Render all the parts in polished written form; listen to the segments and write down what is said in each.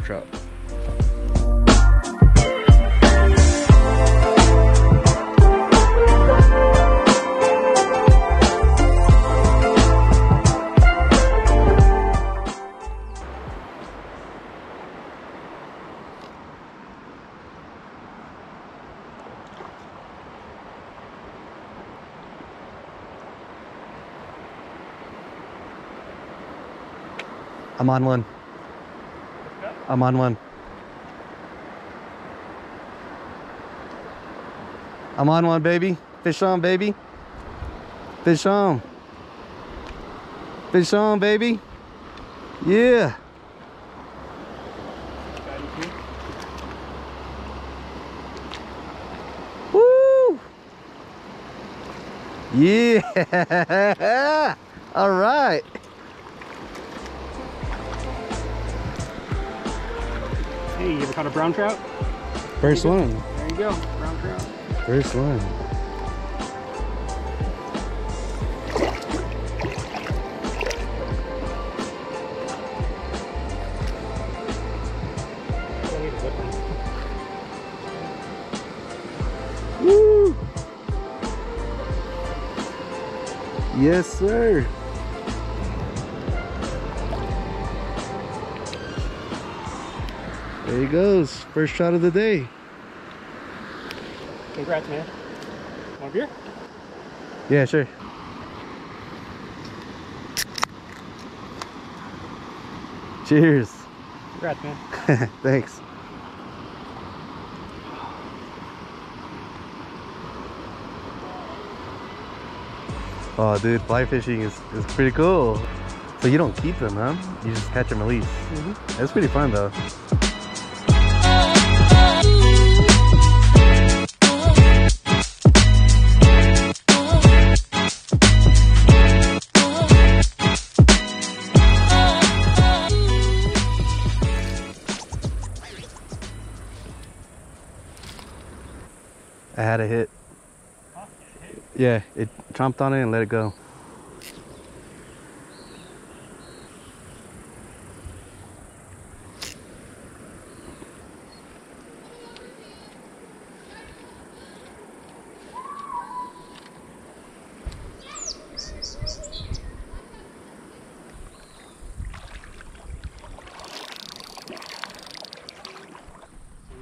water trout. I'm on one. I'm on one. I'm on one, baby. Fish on, baby. Fish on. Fish on, baby. Yeah. Woo! Yeah. All right. Hey, you ever caught a brown trout? First one. There you go, brown trout. First one. Woo! Yes, sir. There he goes. First shot of the day. Congrats, man. Want a beer? Yeah, sure. Cheers. Congrats, man. Thanks. Oh, dude, fly fishing is pretty cool. So you don't keep them, huh? You just catch and release. That's pretty fun, though. I had a hit. Yeah, it chomped on it and let it go.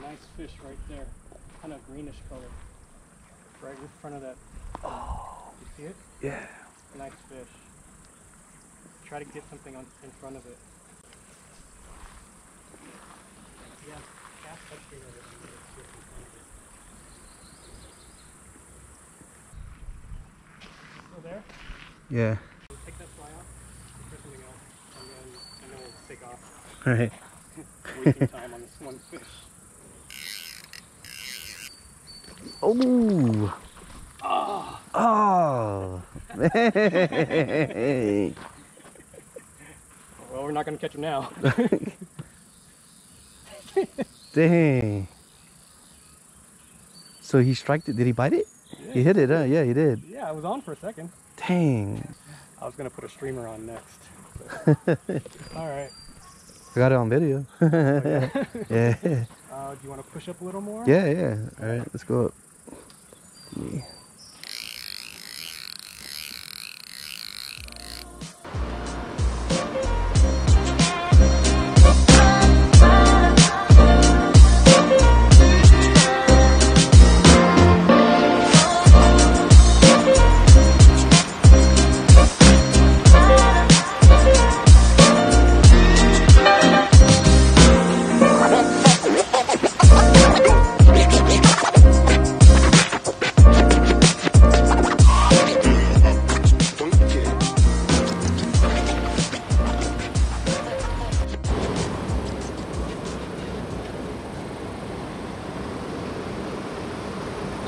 Nice fish right there. Kind of greenish color. Right in front of that. Oh. You see it? Yeah. Nice fish. Try to get something in front of it. Yeah, cast upstream of it and get it in front of it. Still there? Yeah. Take that fly off, put something else, and then we'll take off. All right. Wasting time on this one fish. Oh. Oh. Oh. Hey. Well, we're not going to catch him now. Dang. So he striked it. Did he bite it? Yeah, he hit it, huh? Yeah, he did. Yeah, I was on for a second. Dang. I was going to put a streamer on next. All right. I got it on video. Yeah. Yeah. Do you want to push up a little more? Yeah, yeah. All right, let's go up. Yeah.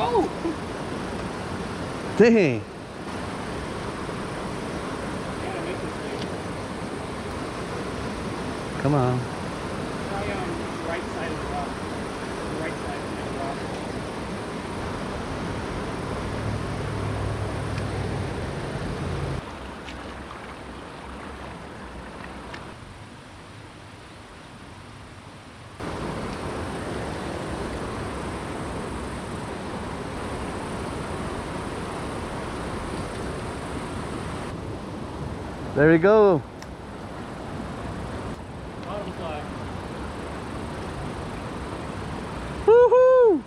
Oh! Dang. Come on. Try right side of the rock. Right side of the rock. There we go. Bottom fly. Woohoo!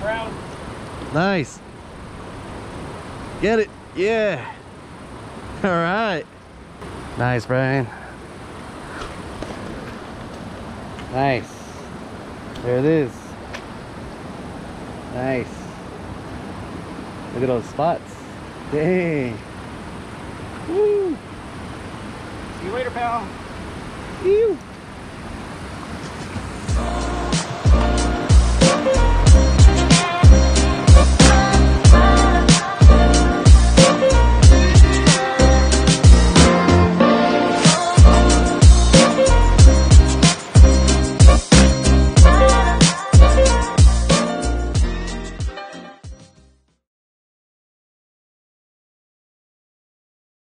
Brown. Nice. Get it. Yeah. All right. Nice, Brian. Nice. There it is. Nice. Look at those spots. Dang. Woo. See you later, pal. Ew.